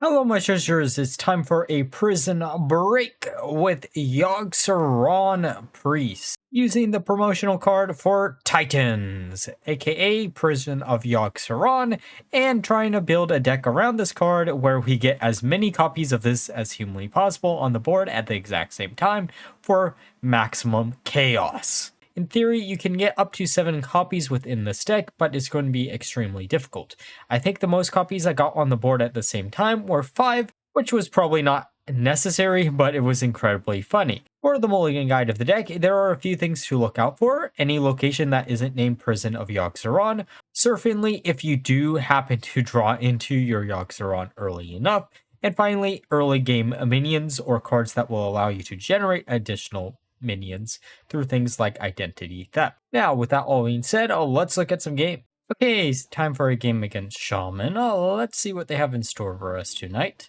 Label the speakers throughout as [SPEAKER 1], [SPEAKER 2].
[SPEAKER 1] Hello, my treasures. It's time for a prison break with Yogg-Saron Priest, using the promotional card for Titans, aka Prison of Yogg-Saron, and trying to build a deck around this card where we get as many copies of this as humanly possible on the board at the exact same time for maximum chaos. In theory, you can get up to 7 copies within this deck, but it's going to be extremely difficult. I think the most copies I got on the board at the same time were 5, which was probably not necessary, but it was incredibly funny. For the Mulligan guide of the deck, there are a few things to look out for. Any location that isn't named Prison of Yogg-Saron. Certainly, if you do happen to draw into your Yogg-Saron early enough. And finally, early game minions or cards that will allow you to generate additional minions through things like identity theft. Now, with that all being said, let's look at some game. Okay, it's time for a game against Shaman. Let's see what they have in store for us tonight.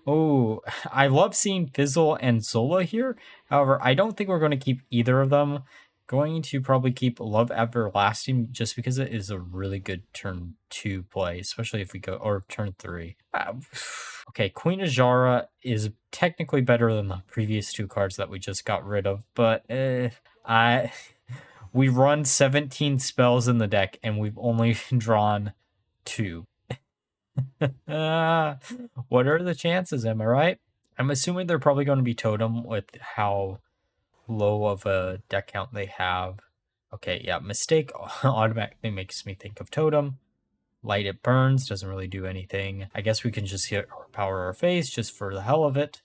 [SPEAKER 1] Oh, I love seeing Fizzle and Zola here. However, I don't think we're going to keep either of them. Going to probably keep Love Everlasting just because it is a really good turn 2 play, especially if we go, or turn 3. Okay, Queen Azara is technically better than the previous 2 cards that we just got rid of, but we run 17 spells in the deck and we've only drawn 2. What are the chances, am I right? I'm assuming they're probably going to be Totem with how low of a deck count they have. Okay, yeah, Mistake automatically makes me think of Totem. Light It Burns doesn't really do anything. I guess we can just hit Power our face just for the hell of it.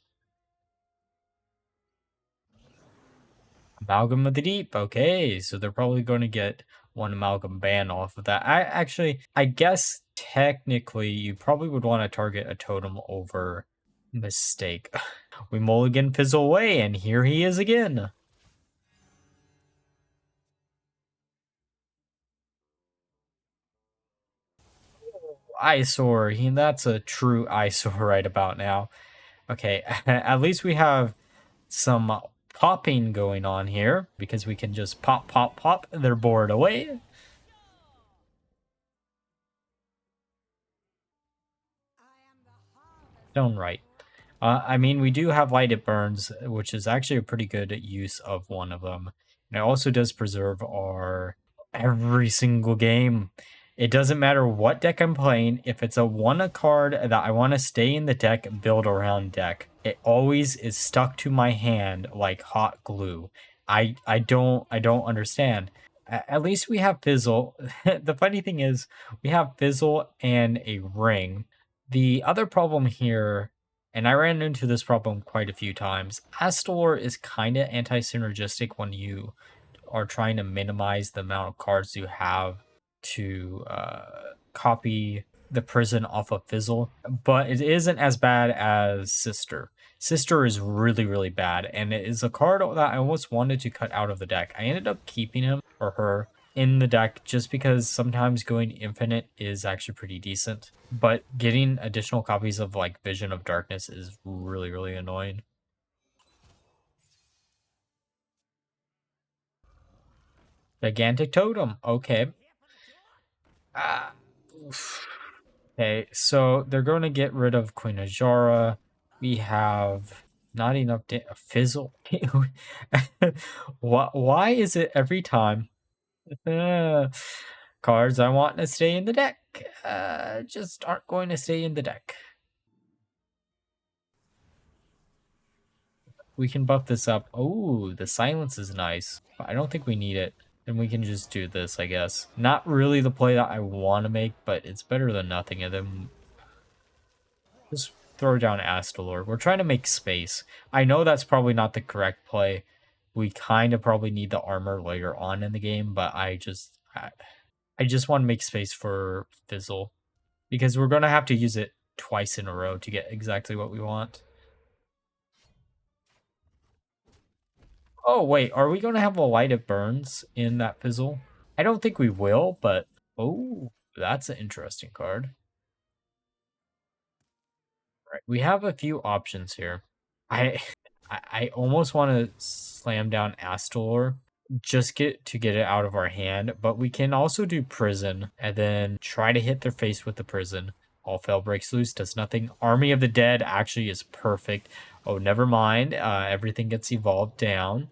[SPEAKER 1] Amalgam of the Deep. Okay, so they're probably going to get one Amalgam ban off of that. I guess technically you probably would want to target a Totem over Mistake. We Mulligan Fizzle away, and here he is again. Eyesore. That's a true eyesore right about now. Okay, at least we have some popping going on here because we can just pop, pop, pop their board away. Stone right. I mean, we do have Light It Burns, which is actually a pretty good use of one of them. And it also does preserve our every single game. It doesn't matter what deck I'm playing. If it's a one card that I want to stay in the deck, build around deck, it always is stuck to my hand like hot glue. I don't understand. At least we have Fizzle. The funny thing is, we have Fizzle and a ring. The other problem here, and I ran into this problem quite a few times, Astor is kind of anti-synergistic when you are trying to minimize the amount of cards you have to copy the prison off of Fizzle, but it isn't as bad as Sister. Sister is really, really bad, and it is a card that I almost wanted to cut out of the deck. I ended up keeping him or her in the deck just because sometimes going infinite is actually pretty decent, but getting additional copies of like Vision of Darkness is really, really annoying. Gigantic Totem, okay. Okay, so they're going to get rid of Queen Azara. We have not enough Fizzle. Why is it every time cards I want to stay in the deck just aren't going to stay in the deck? We can buff this up. Oh, the silence is nice. I don't think we need it. Then we can just do this, I guess. Not really the play that I want to make, but it's better than nothing. And then just throw down Astalor. We're trying to make space. I know that's probably not the correct play. We kind of probably need the armor later on in the game, but I just want to make space for Fizzle. Because we're going to have to use it twice in a row to get exactly what we want. Oh, wait, are we going to have a Light It Burns in that Fizzle? I don't think we will, but... Oh, that's an interesting card. Right, we have a few options here. I almost want to slam down Astor just to get it out of our hand, but we can also do Prison and then try to hit their face with the Prison. All Fail Breaks Loose does nothing. Army of the Dead actually is perfect. Oh, never mind. Everything gets evolved down.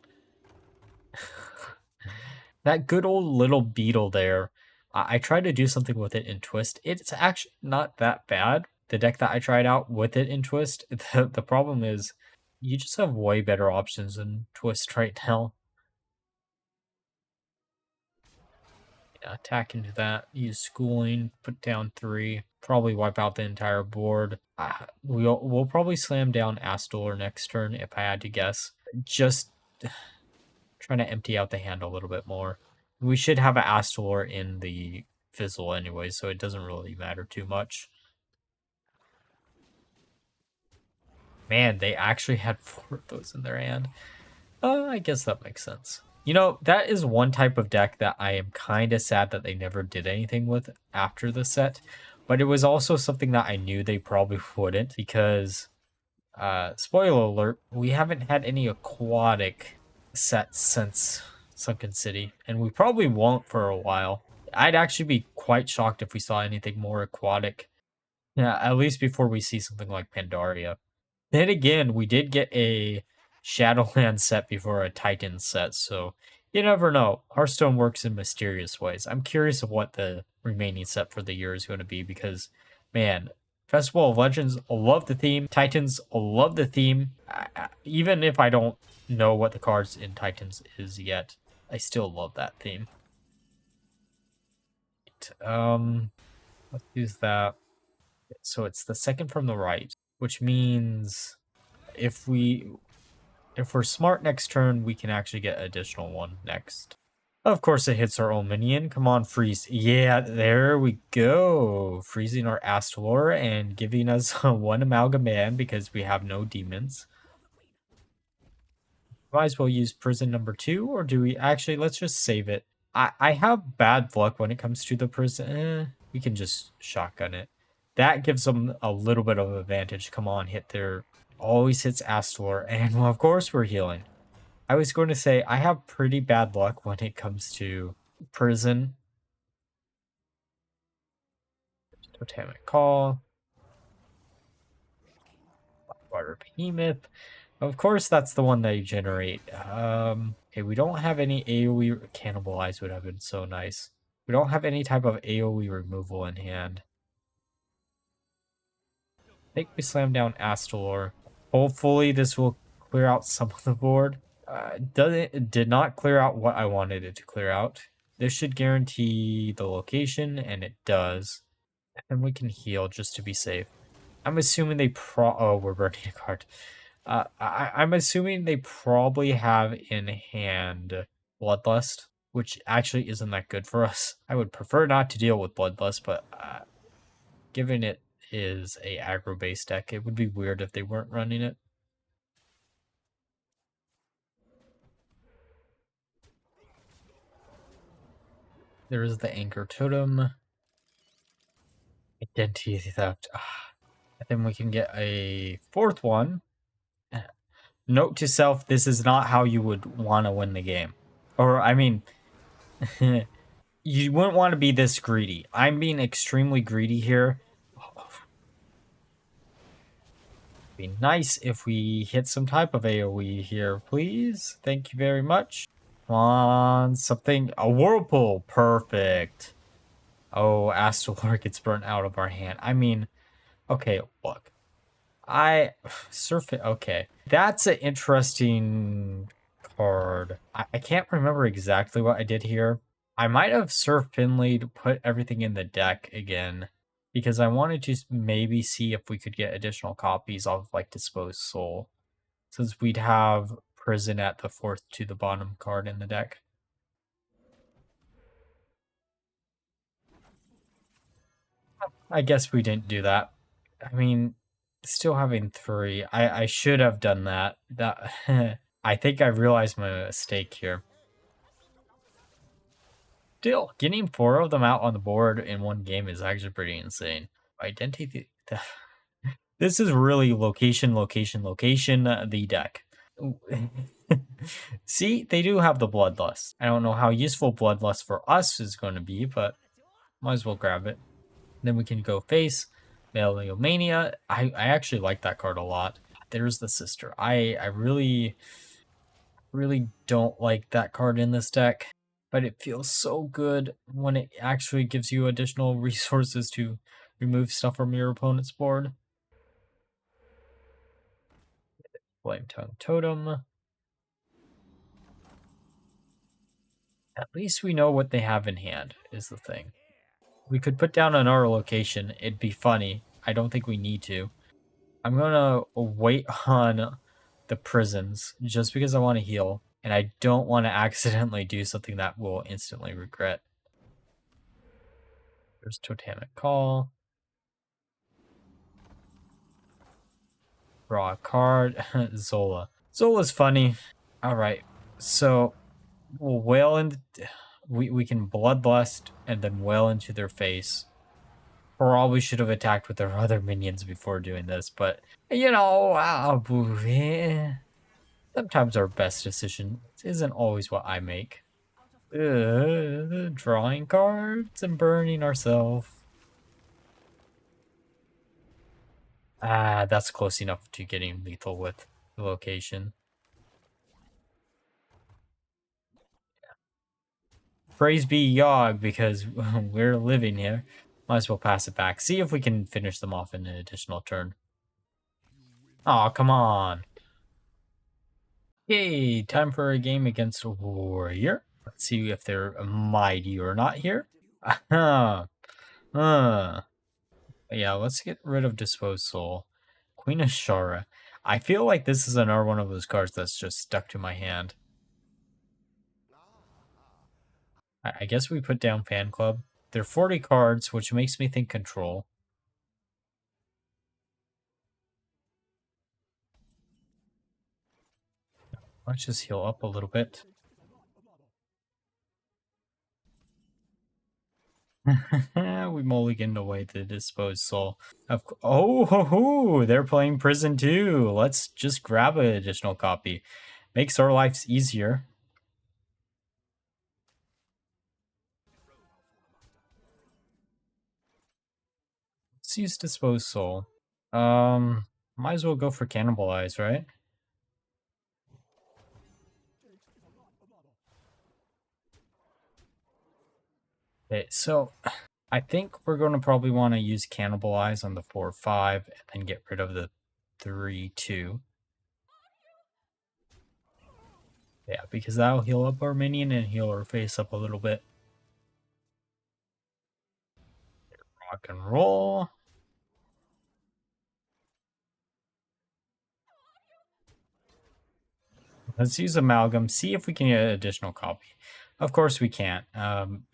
[SPEAKER 1] That good old little beetle there. I tried to do something with it in Twist. It's actually not that bad. The deck that I tried out with it in Twist, the problem is you just have way better options in Twist right now. Yeah, attack into that, use Schooling, put down 3, probably wipe out the entire board. We'll probably slam down Astor next turn if I had to guess. Just trying to empty out the hand a little bit more. We should have an Astor in the Fizzle anyway, so it doesn't really matter too much. Man, they actually had 4 of those in their hand. I guess that makes sense. You know, that is one type of deck that I am kind of sad that they never did anything with after the set. But it was also something that I knew they probably wouldn't because, spoiler alert, we haven't had any aquatic sets since Sunken City. And we probably won't for a while. I'd actually be quite shocked if we saw anything more aquatic. Yeah, at least before we see something like Pandaria. Then again, we did get a Shadowland set before a Titan set, so you never know. Hearthstone works in mysterious ways. I'm curious of what the remaining set for the year is going to be because, man, Festival of Legends, love the theme. Titans, love the theme. Even if I don't know what the cards in Titans is yet, I still love that theme. Let's use that. So it's the second from the right, which means if we're smart next turn, we can actually get additional one next. Of course, it hits our own minion. Come on, freeze. Yeah, there we go. Freezing our Astor and giving us 1 Amalgam because we have no demons. Might as well use prison number 2, or do we actually? Let's just save it. I have bad luck when it comes to the prison. We can just shotgun it. That gives them a little bit of advantage. Come on, hit their. Always hits Astor, and well, of course we're healing. I was going to say I have pretty bad luck when it comes to prison. Totemic Call. Water Behemoth. Of course, that's the one they generate. Okay, we don't have any AoE. Cannibalize would have been so nice. We don't have any type of AoE removal in hand. I think we slam down Astor. Hopefully, this will clear out some of the board. It did not clear out what I wanted it to clear out. This should guarantee the location, and it does. And we can heal just to be safe. I'm assuming they oh, we're burning a card. I'm assuming they probably have in hand Bloodlust, which actually isn't that good for us. I would prefer not to deal with Bloodlust, but given it is a aggro-based deck, it would be weird if they weren't running it. There is the Anchor Totem. Identity Theft. And then we can get a 4th one. Note to self, this is not how you would want to win the game. Or, I mean, you wouldn't want to be this greedy. I'm being extremely greedy here. Be nice if we hit some type of AoE here, please. Thank you very much. Come on, something. A Whirlpool. Perfect. Oh, Astor gets burnt out of our hand. I mean, okay, look. Surf it. Okay. That's an interesting card. I can't remember exactly what I did here. I might have Surf Finley to put everything in the deck again because I wanted to maybe see if we could get additional copies of like Disposed Soul since we'd have Prison at the 4th to the bottom card in the deck. I guess we didn't do that. I mean, still having 3. I should have done that. I think I realized my mistake here. Still, getting 4 of them out on the board in one game is actually pretty insane. Identity. This is really location, the deck. See, they do have the Bloodlust. I don't know how useful Bloodlust for us is going to be, but might as well grab it. Then we can go face. Megalomania. I actually like that card a lot. There's the sister. I really don't like that card in this deck, but it feels so good when it actually gives you additional resources to remove stuff from your opponent's board. Flame Tongue Totem. At least we know what they have in hand, is the thing. We could put down another location. It'd be funny. I don't think we need to. I'm gonna wait on the prisons just because I want to heal, and I don't want to accidentally do something that we'll instantly regret. There's Totemic Call. Draw a card. Zola. Zola's funny. Alright, so we'll wail in. We can Bloodlust and then wail into their face. Probably should have attacked with our other minions before doing this, but you know, sometimes our best decision isn't always what I make. Drawing cards and burning ourselves. Ah, that's close enough to getting lethal with the location. Praise be Yogg, because we're living here. Might as well pass it back. See if we can finish them off in an additional turn. Oh, come on. Yay, time for a game against a warrior. Let's see if they're mighty or not here. Yeah, let's get rid of Disposed Soul. Queen of Shara. I feel like this is another one of those cards that's just stuck to my hand. I guess we put down Fan Club. They're 40 cards, which makes me think Control. Let's just heal up a little bit. We mulliganed away the Disposed Soul. Oh, they're playing Prison too. Let's just grab an additional copy. Makes our lives easier. Let's use Disposed Soul. Might as well go for Cannibalize, right? Okay, so I think we're going to probably want to use Cannibalize on the 4-5 and then get rid of the 3-2. Yeah, because that'll heal up our minion and heal our face up a little bit. Rock and roll. Let's use Amalgam, see if we can get an additional copy. Of course we can't.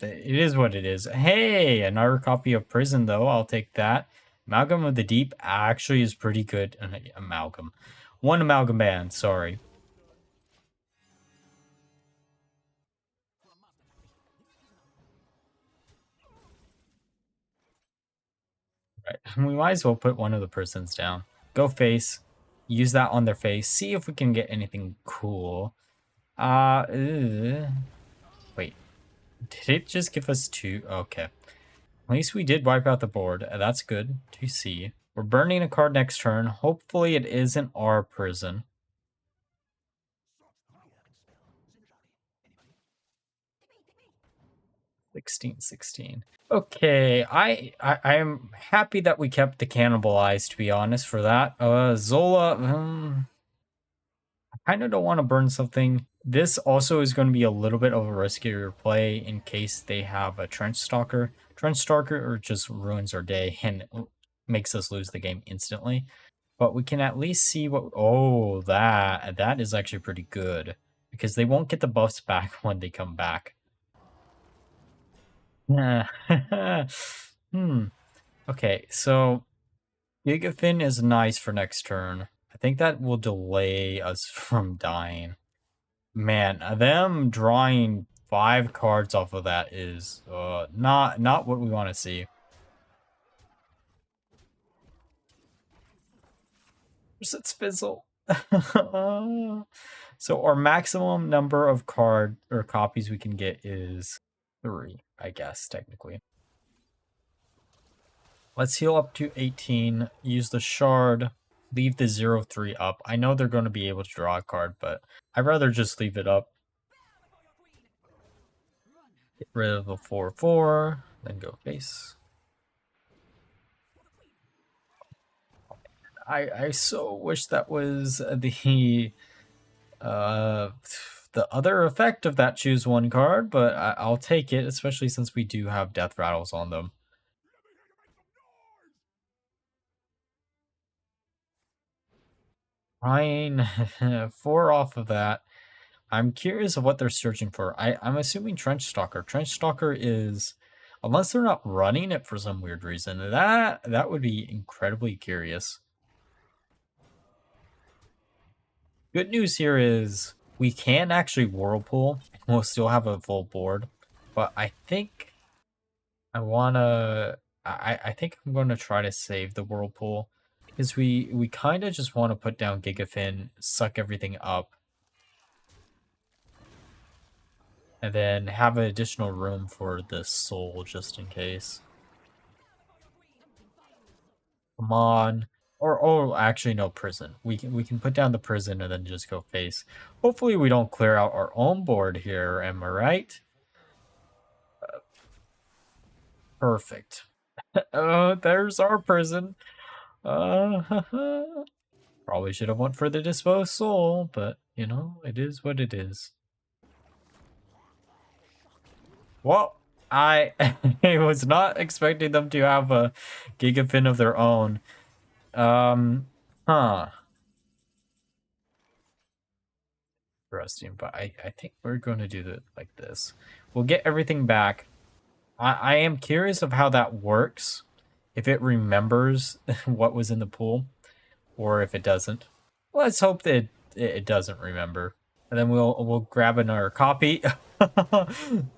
[SPEAKER 1] It is what it is. Hey, another copy of Prison, though. I'll take that. Amalgam of the Deep actually is pretty good. Amalgam. One Amalgam band, sorry. Right. We might as well put one of the prisons down. Go face. Use that on their face. See if we can get anything cool. Wait. Did it just give us 2? Okay. At least we did wipe out the board. That's good to see. We're burning a card next turn. Hopefully it isn't our prison. 16. Okay, I am happy that we kept the Cannibalize, to be honest, for that. Zola, I kind of don't want to burn something. This also is going to be a little bit of a riskier play in case they have a Trench Stalker. Trench Stalker just ruins our day and makes us lose the game instantly. But we can at least see what... Oh, that is actually pretty good. Because they won't get the buffs back when they come back. Okay, so Gigafin is nice for next turn. I think that will delay us from dying. Man, them drawing 5 cards off of that is not what we want to see. Where's that Spizzle? So our maximum number of card or copies we can get is 3, I guess, technically. Let's heal up to 18, use the shard, leave the 0-3 up. I know they're going to be able to draw a card, but I'd rather just leave it up. Get rid of the 4-4, then go face. I so wish that was the other effect of that choose one card, but I'll take it, especially since we do have death rattles on them. Fine, 4 off of that. I'm curious of what they're searching for. I'm assuming Trench Stalker. Trench Stalker is, unless they're not running it for some weird reason, that would be incredibly curious. Good news here is we can actually Whirlpool. We'll still have a full board, but I think I think I'm going to try to save the Whirlpool because we kind of just want to put down Gigafin, suck everything up, and then have an additional room for the soul just in case. Come on. Or actually no, prison. We can put down the prison and then just go face. Hopefully we don't clear out our own board here, am I right? Perfect. There's our prison. Probably should have went for the disposed soul, but you know, it is what it is. Well, I was not expecting them to have a Gigafin of their own. Interesting, but I think we're going to do it like this. We'll get everything back. I am curious of how that works. If it remembers what was in the pool, or if it doesn't. Let's hope that it doesn't remember. And then we'll grab another copy.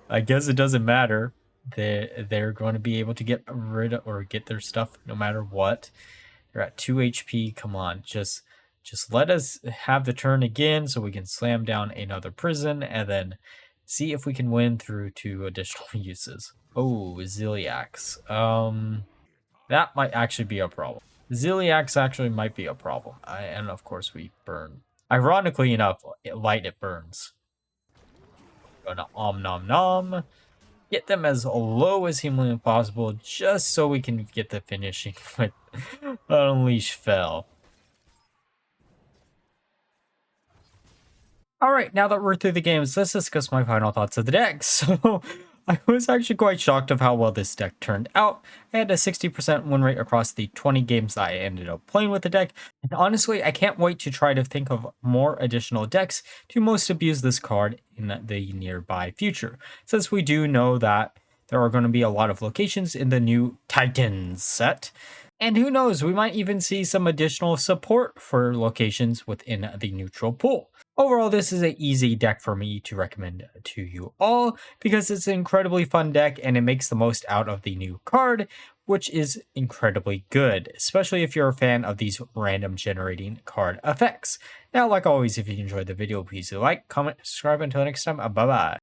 [SPEAKER 1] I guess it doesn't matter. They're going to be able to get rid of or get their stuff no matter what. You're at 2 HP. Come on, just let us have the turn again so we can slam down another prison and then see if we can win through 2 additional uses. Oh, Ziliax. That might actually be a problem. Ziliax actually might be a problem. And of course we burn. Ironically enough, light it burns. Gonna nom nom. Get them as low as humanly possible just so we can get the finishing with Unleash Fell. Alright, now that we're through the games, let's discuss my final thoughts of the deck. So, I was actually quite shocked of how well this deck turned out. I had a 60% win rate across the 20 games that I ended up playing with the deck. And honestly, I can't wait to try to think of more additional decks to most abuse this card in the nearby future. Since we do know that there are going to be a lot of locations in the new Titans set. And who knows, we might even see some additional support for locations within the neutral pool. Overall, this is an easy deck for me to recommend to you all because it's an incredibly fun deck and it makes the most out of the new card, which is incredibly good, especially if you're a fan of these random generating card effects. Now, like always, if you enjoyed the video, please do like, comment, subscribe. Until next time, bye-bye.